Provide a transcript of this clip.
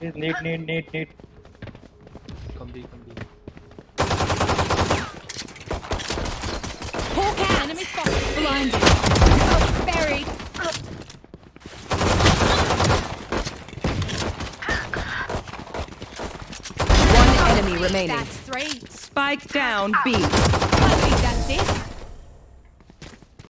Please need. Come B, come B. Hawk out! Enemy spotted! Blinded! Oh, buried! One enemy remaining. That's three. Spike down B. I think that's it.